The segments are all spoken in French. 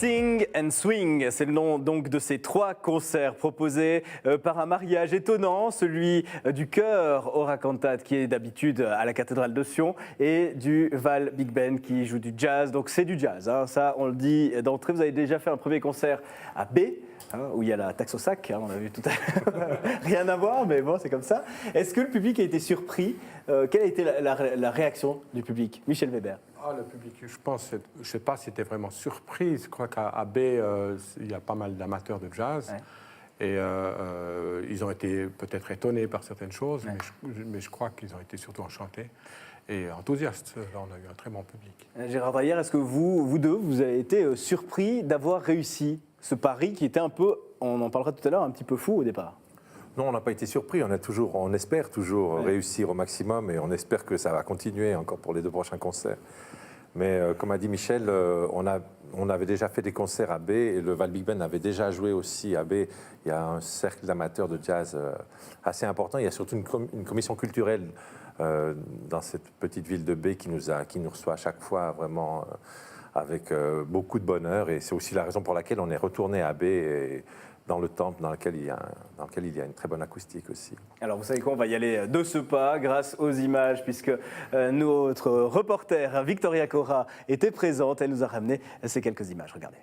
Sing and Swing, c'est le nom donc de ces 3 concerts proposés par un mariage étonnant, celui du chœur Aura Cantat qui est d'habitude à la cathédrale de Sion et du Val Big Band qui joue du jazz. Donc c'est du jazz, hein, ça on le dit d'entrée. Vous avez déjà fait un premier concert à B, où il y a la taxe au sac, on a vu tout à l'heure. Rien à voir, mais bon, c'est comme ça. Est-ce que le public a été surpris? Quelle a été la réaction du public? Michel Weber. Le public, je ne sais pas si c'était vraiment surpris. Je crois qu'à B, il y a pas mal d'amateurs de jazz. Ouais. Et ils ont été peut-être étonnés par certaines choses, ouais. mais je crois qu'ils ont été surtout enchantés et enthousiastes. Là, on a eu un très bon public. Gérard Draillard, est-ce que vous deux, vous avez été surpris d'avoir réussi ce pari qui était un peu, on en parlera tout à l'heure, un petit peu fou au départ? Non, on n'a pas été surpris. On espère toujours réussir au maximum et on espère que ça va continuer encore pour les 2 prochains concerts. Mais comme a dit Michel, on avait déjà fait des concerts à B et le Val Big Band avait déjà joué aussi à B. Il y a un cercle d'amateurs de jazz assez important. Il y a surtout une commission culturelle dans cette petite ville de B qui nous reçoit à chaque fois vraiment avec beaucoup de bonheur. Et c'est aussi la raison pour laquelle on est retourné à B et dans le temple dans lequel il y a une très bonne acoustique aussi. Alors vous savez quoi, on va y aller de ce pas grâce aux images puisque notre reporter Victoria Cora était présente, elle nous a ramené ces quelques images, regardez.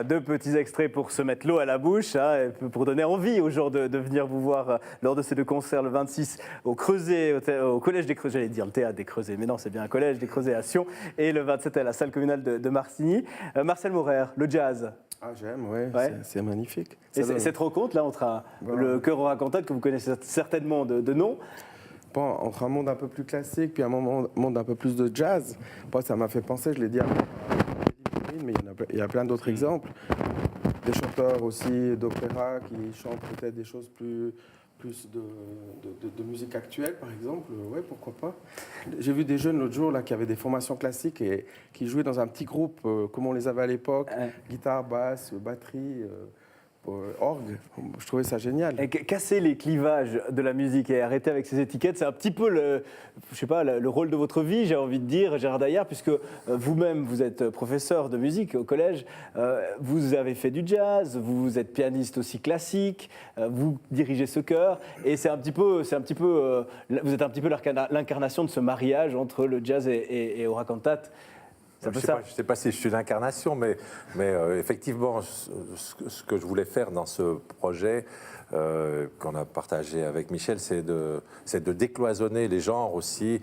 Deux petits extraits pour se mettre l'eau à la bouche, hein, pour donner envie aux gens de venir vous voir lors de ces 2 concerts le 26 au Creuset, au Collège des Creusets, j'allais dire le théâtre des Creusets, mais non, c'est bien un Collège des Creusets à Sion, et le 27 à la salle communale de Marcigny. Marcel Maurer, le jazz. J'aime, ouais. C'est magnifique. Et cette rencontre là entre le chœur Aura Cantat que vous connaissez certainement de nom. Bon, entre un monde un peu plus classique puis un monde un peu plus de jazz, moi, ça m'a fait penser, je l'ai dit avant, mais il y a plein d'autres exemples. Des chanteurs aussi d'opéra qui chantent peut-être des choses plus de musique actuelle, par exemple. Ouais, pourquoi pas. J'ai vu des jeunes l'autre jour là, qui avaient des formations classiques et qui jouaient dans un petit groupe, comme on les avait à l'époque, guitare, basse, batterie, orgue. Je trouvais ça génial. Et casser les clivages de la musique et arrêter avec ces étiquettes, c'est un petit peu le rôle de votre vie, j'ai envie de dire, Gérard Draillard, puisque vous-même, vous êtes professeur de musique au collège, vous avez fait du jazz, vous êtes pianiste aussi classique, vous dirigez ce chœur, et vous êtes un petit peu l'incarnation de ce mariage entre le jazz et Aura Cantat. Je ne sais pas si je suis l'incarnation, mais effectivement, ce que je voulais faire dans ce projet qu'on a partagé avec Michel, c'est de décloisonner les genres aussi,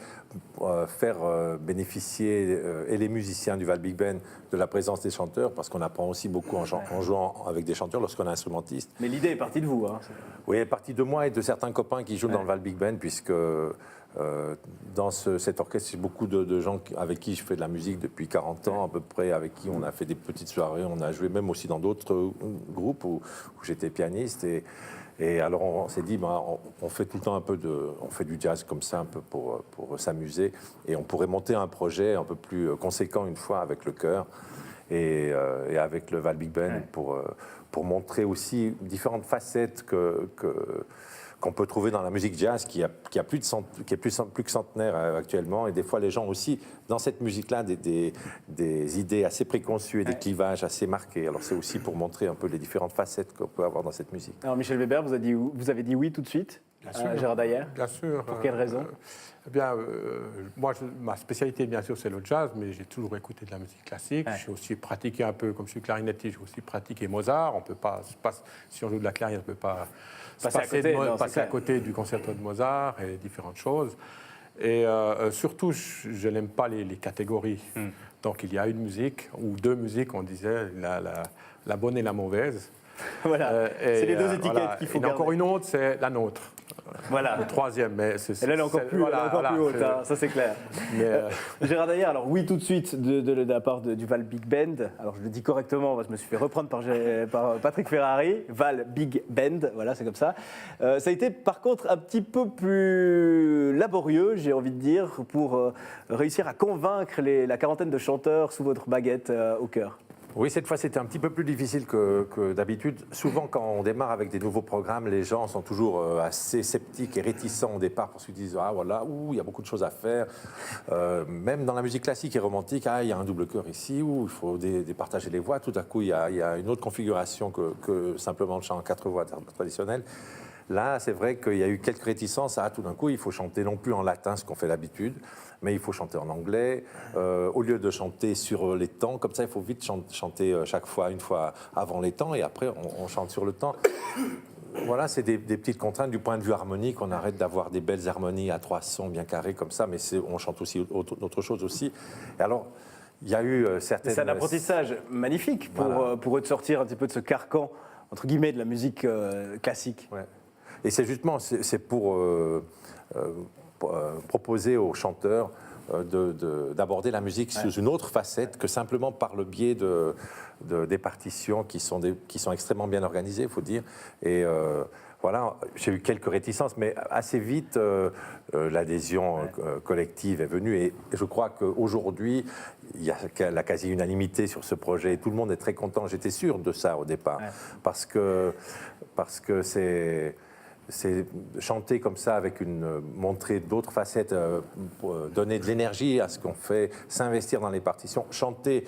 faire bénéficier et les musiciens du Val Big Band de la présence des chanteurs, parce qu'on apprend aussi beaucoup en jouant avec des chanteurs lorsqu'on est instrumentiste. Mais l'idée est partie de vous, hein. Oui, elle est partie de moi et de certains copains qui jouent dans le Val Big Band, puisque dans cet orchestre, j'ai beaucoup de gens avec qui je fais de la musique depuis 40 ans à peu près, avec qui on a fait des petites soirées, on a joué même aussi dans d'autres groupes où j'étais pianiste. Et alors on s'est dit, on fait tout le temps on fait du jazz comme ça, un peu pour s'amuser, et on pourrait monter un projet un peu plus conséquent une fois avec le chœur et avec le Val Big Band pour montrer aussi différentes facettes qu'on peut trouver dans la musique jazz qui est plus que centenaire actuellement. Et des fois, les gens aussi, dans cette musique-là, des idées assez préconçues et des clivages assez marqués. Alors c'est aussi pour montrer un peu les différentes facettes qu'on peut avoir dans cette musique. Alors Michel Weber, vous avez dit oui tout de suite à Gérard Dayer. Bien sûr. Pour quelle raison? Moi, ma spécialité, bien sûr, c'est le jazz, mais j'ai toujours écouté de la musique classique. Ouais. J'ai aussi pratiqué un peu, comme je suis clarinettiste, j'ai aussi pratiqué Mozart. On peut pas, si on joue de la clarinette, on ne peut pas passer à côté du concerto de Mozart et différentes choses. Et surtout, je n'aime pas les catégories. Donc, il y a une musique, ou deux musiques, on disait, la bonne et la mauvaise. Voilà, c'est les deux étiquettes qu'il faut garder. garder. Encore une autre, c'est la nôtre. Voilà. Le troisième, mais et là, elle est encore plus, haute, hein, ça c'est clair. Mais Gérard Dayer, alors oui, tout de suite, de la part du Val Big Band. Alors je le dis correctement, je me suis fait reprendre par Patrick Ferrari. Val Big Band, voilà, c'est comme ça. Ça a été par contre un petit peu plus laborieux, j'ai envie de dire, pour réussir à convaincre la quarantaine de chanteurs sous votre baguette au chœur. Oui, cette fois, c'était un petit peu plus difficile que d'habitude. Souvent, quand on démarre avec des nouveaux programmes, les gens sont toujours assez sceptiques et réticents au départ parce qu'ils disent « Ah, voilà, il y a beaucoup de choses à faire. » Même dans la musique classique et romantique, il y a un double chœur ici, il faut départager les voix. Tout à coup, il y a une autre configuration que simplement le chant en 4 voix traditionnel. Là, c'est vrai qu'il y a eu quelques réticences. Tout d'un coup, il faut chanter non plus en latin, ce qu'on fait d'habitude, mais il faut chanter en anglais. Au lieu de chanter sur les temps, comme ça, il faut vite chanter chaque fois, une fois avant les temps, et après, on chante sur le temps. Voilà, c'est des petites contraintes du point de vue harmonique. On arrête d'avoir des belles harmonies à 3 sons bien carrés comme ça, mais on chante aussi autre chose aussi. Et alors, il y a eu certaines... C'est un apprentissage magnifique pour eux de sortir un petit peu de ce carcan, entre guillemets, de la musique classique. Ouais. Et c'est justement, c'est pour proposer aux chanteurs d'aborder la musique sous une autre facette que simplement par le biais des partitions qui sont extrêmement bien organisées, il faut dire. Et voilà, j'ai eu quelques réticences, mais assez vite, l'adhésion collective est venue. Et je crois qu'aujourd'hui, il y a la quasi-unanimité sur ce projet. Tout le monde est très content. J'étais sûr de ça au départ, parce que c'est chanter comme ça avec montrer d'autres facettes, donner de l'énergie à ce qu'on fait, s'investir dans les partitions, chanter,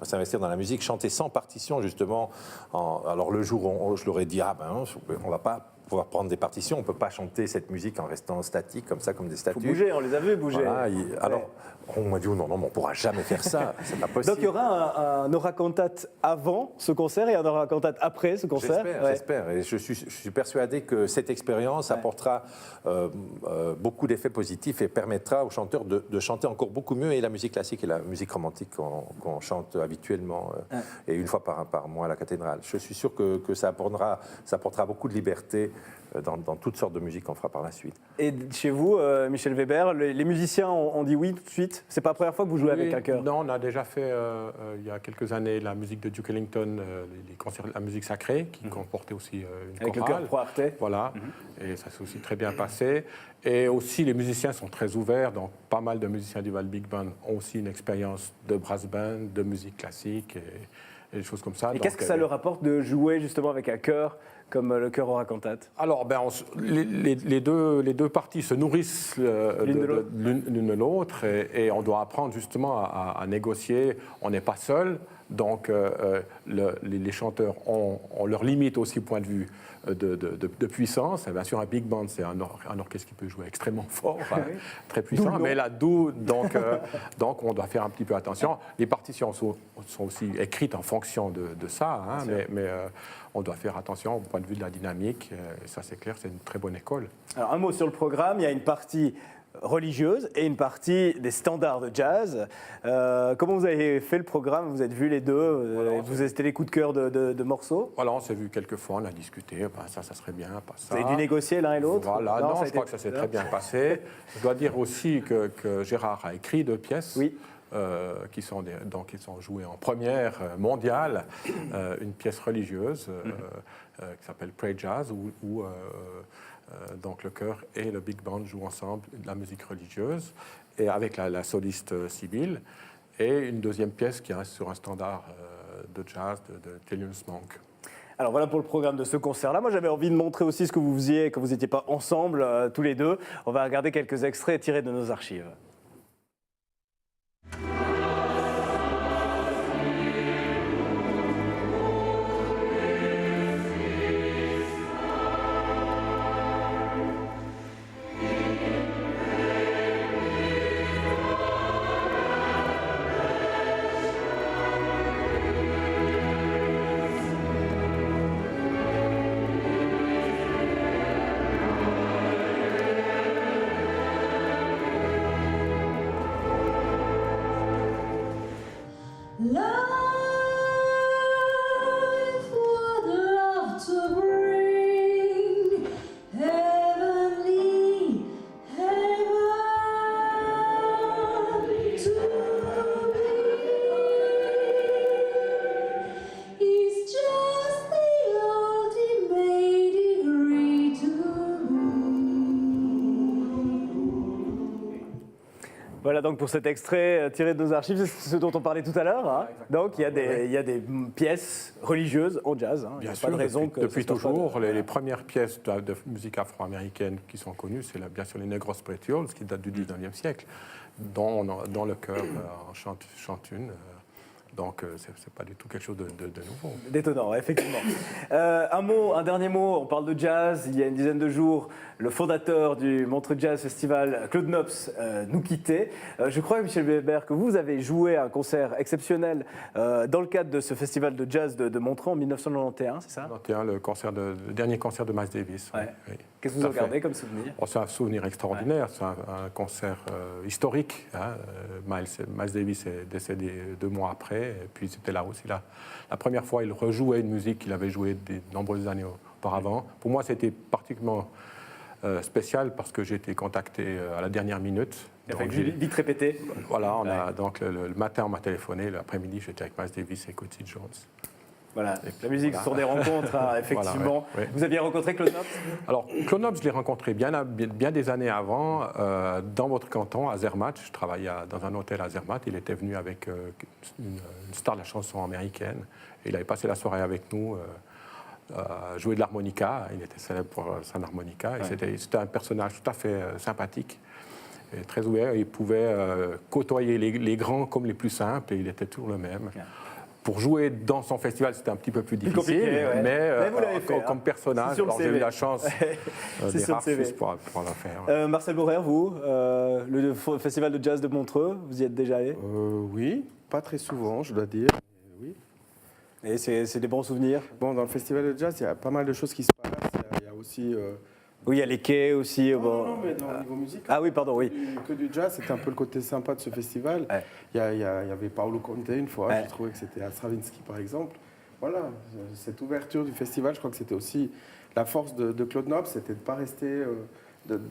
s'investir dans la musique, chanter sans partition justement. Alors le jour où je leur ai dit on va pas pouvoir prendre des partitions, on ne peut pas chanter cette musique en restant statique comme ça, comme des statues. Il faut bouger, on les a vus bouger. Voilà, alors, on m'a dit non, on ne pourra jamais faire ça, c'est pas possible. Donc il y aura un aura cantate avant ce concert et un aura cantate après ce concert. J'espère. Et je suis persuadé que cette expérience apportera beaucoup d'effets positifs et permettra aux chanteurs de chanter encore beaucoup mieux, et la musique classique et la musique romantique qu'on chante habituellement et une fois par mois à la cathédrale. Je suis sûr que ça apportera beaucoup de liberté dans toutes sortes de musiques qu'on fera par la suite. Et chez vous, Michel Weber, les musiciens ont dit oui tout de suite? C'est pas la première fois que vous jouez avec un chœur? Non, on a déjà fait il y a quelques années la musique de Duke Ellington, les concerts, la musique sacrée, qui comportait aussi une avec chorale. le chœur Pro Arte. Voilà, et ça s'est aussi très bien passé. Et aussi, les musiciens sont très ouverts, donc pas mal de musiciens du Val Big Band ont aussi une expérience de brass band, de musique classique et des choses comme ça. Et qu'est-ce que ça leur apporte de jouer justement avec un chœur comme le chœur aura cantate? Alors, les deux parties se nourrissent l'une de l'autre et on doit apprendre justement à négocier. On n'est pas seul, donc les chanteurs ont leurs limites aussi au point de vue de puissance. Et bien sûr, un big band, c'est un orchestre qui peut jouer extrêmement fort, très puissant, mais là, donc on doit faire un petit peu attention. Les partitions sont aussi écrites en fonction de ça, mais on doit faire attention au point de vue de la dynamique. Et ça, c'est clair, c'est une très bonne école. Alors, un mot sur le programme. Il y a une partie religieuse et une partie des standards de jazz. Comment vous avez fait le programme? Vous êtes vus les deux? Vous avez les coups de cœur de morceaux? Voilà, on s'est vu quelques fois, on a discuté. Ça serait bien, pas ça. Vous avez dû négocier l'un et l'autre? Voilà, non, je crois que ça s'est très bien passé. Je dois dire aussi que Gérard a écrit 2 pièces. Oui. Qui sont jouées en première mondiale, une pièce religieuse qui s'appelle Pray Jazz, où donc le chœur et le big band jouent ensemble de la musique religieuse, et avec la soliste Sibylle, et une deuxième pièce qui reste sur un standard de jazz de Thelonious Monk. Alors voilà pour le programme de ce concert-là. Moi j'avais envie de montrer aussi ce que vous faisiez quand vous n'étiez pas ensemble, tous les deux. On va regarder quelques extraits tirés de nos archives. Life would love to bring heavenly heaven to me. It's just the ultimate degree to me. Voilà donc pour cet extrait tiré de nos archives, c'est ce dont on parlait tout à l'heure. Hein. Donc il y a des pièces religieuses en jazz. Hein. Il n'y Bien a sûr, pas de raison que depuis ça soit toujours, pas de- les premières pièces de musique afro-américaine qui sont connues, c'est bien sûr les Negros Spirituals, qui datent du 19e siècle, dont le chœur en chante une. Donc, c'est pas du tout quelque chose de nouveau. D'étonnant, effectivement. Un dernier mot, on parle de jazz. Il y a une dizaine de jours, le fondateur du Montreux Jazz Festival, Claude Nobs, nous quittait. Je crois, Michel Weber, que vous avez joué un concert exceptionnel dans le cadre de ce festival de jazz de Montreux en 1991, c'est ça? 91, le dernier concert de Miles Davis. Ouais. Oui. Qu'est-ce que vous Tout en à fait. gardez comme souvenir? Oh, c'est un souvenir extraordinaire, c'est un concert historique. Hein. Miles Davis est décédé 2 mois après, et puis c'était là aussi la première fois il rejouait une musique qu'il avait jouée de nombreuses années auparavant. Pour moi, c'était particulièrement spécial parce que j'ai été contacté à la dernière minute. Donc, Vite répété. voilà, donc le matin on m'a téléphoné, l'après-midi j'étais avec Miles Davis et Quincy Jones. Voilà, la musique, ce sont des rencontres, hein, effectivement. Voilà, ouais. Vous aviez rencontré Claude Nobs? Alors, Claude Nobs, je l'ai rencontré bien des années avant, dans votre canton, à Zermatt. Je travaillais dans un hôtel à Zermatt. Il était venu avec une star de la chanson américaine. Et il avait passé la soirée avec nous, jouer de l'harmonica. Il était célèbre pour son harmonica. Et c'était un personnage tout à fait sympathique. Et très ouvert. Il pouvait côtoyer les grands comme les plus simples. Et il était toujours le même. Yeah. Pour jouer dans son festival, c'était un petit peu plus difficile, ouais. mais vous l'avez fait, comme personnage, alors j'ai eu la chance des rares Suisses pour la faire. Ouais. Marcel Borer, vous, le festival de jazz de Montreux, vous y êtes déjà allé? Oui, pas très souvent, je dois dire. Oui. Et c'est des bons souvenirs? Bon, dans le festival de jazz, il y a pas mal de choses qui se passent. Il y a aussi... Oui, il y a les quais aussi. Non, mais au niveau musique. Ah oui, pardon, oui. Que du jazz, c'était un peu le côté sympa de ce festival. Ouais. Il y avait Paolo Conte une fois, Ouais. j'ai trouvé que c'était à Stravinsky par exemple. Voilà, cette ouverture du festival, je crois que c'était aussi la force de Claude Nobs, c'était de ne pas rester...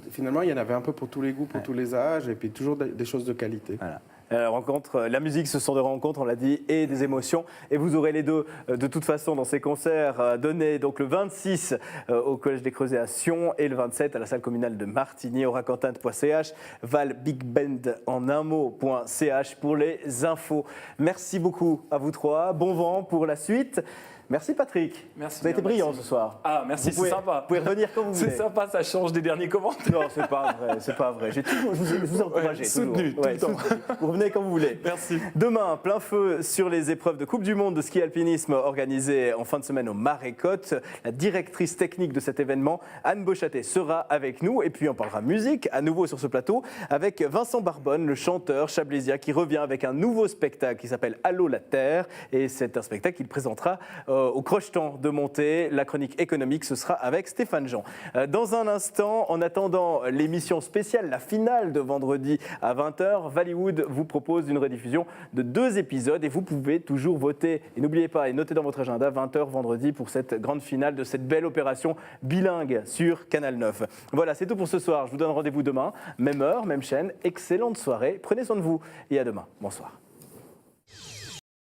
finalement, il y en avait un peu pour tous les goûts, pour tous les âges, et puis toujours des choses de qualité. Voilà. La musique, ce sont des rencontres, on l'a dit, et des émotions. Et vous aurez les deux, de toute façon, dans ces concerts donnés donc le 26 au Collège des Creusets à Sion et le 27 à la salle communale de Martigny, auraquantinte.ch, valbigband en un mot.ch pour les infos. Merci beaucoup à vous trois. Bon vent pour la suite. Merci Patrick. Merci. Vous avez été brillant ce soir. Ah, merci, c'est sympa. Vous pouvez revenir quand vous voulez. C'est sympa, ça change des derniers commentaires. Non, c'est pas vrai, c'est pas vrai. Je vous ai encouragé. Ouais, soutenu, toujours. tout le temps. Vous revenez quand vous voulez. Merci. Demain, plein feu sur les épreuves de Coupe du Monde de ski alpinisme organisées en fin de semaine au Marécotte. La directrice technique de cet événement, Anne Beauchâtet, sera avec nous. Et puis on parlera musique à nouveau sur ce plateau avec Vincent Barbonne, le chanteur chablaisien, qui revient avec un nouveau spectacle qui s'appelle Allô la Terre. Et c'est un spectacle qu'il présentera au Crocheton de Monter. La chronique économique, ce sera avec Stéphane Jean. Dans un instant, en attendant l'émission spéciale, la finale de vendredi à 20h, Vallywood vous propose une rediffusion de 2 épisodes et vous pouvez toujours voter. Et n'oubliez pas, et notez dans votre agenda, 20h vendredi pour cette grande finale de cette belle opération bilingue sur Canal 9. Voilà, c'est tout pour ce soir. Je vous donne rendez-vous demain, même heure, même chaîne. Excellente soirée. Prenez soin de vous et à demain. Bonsoir.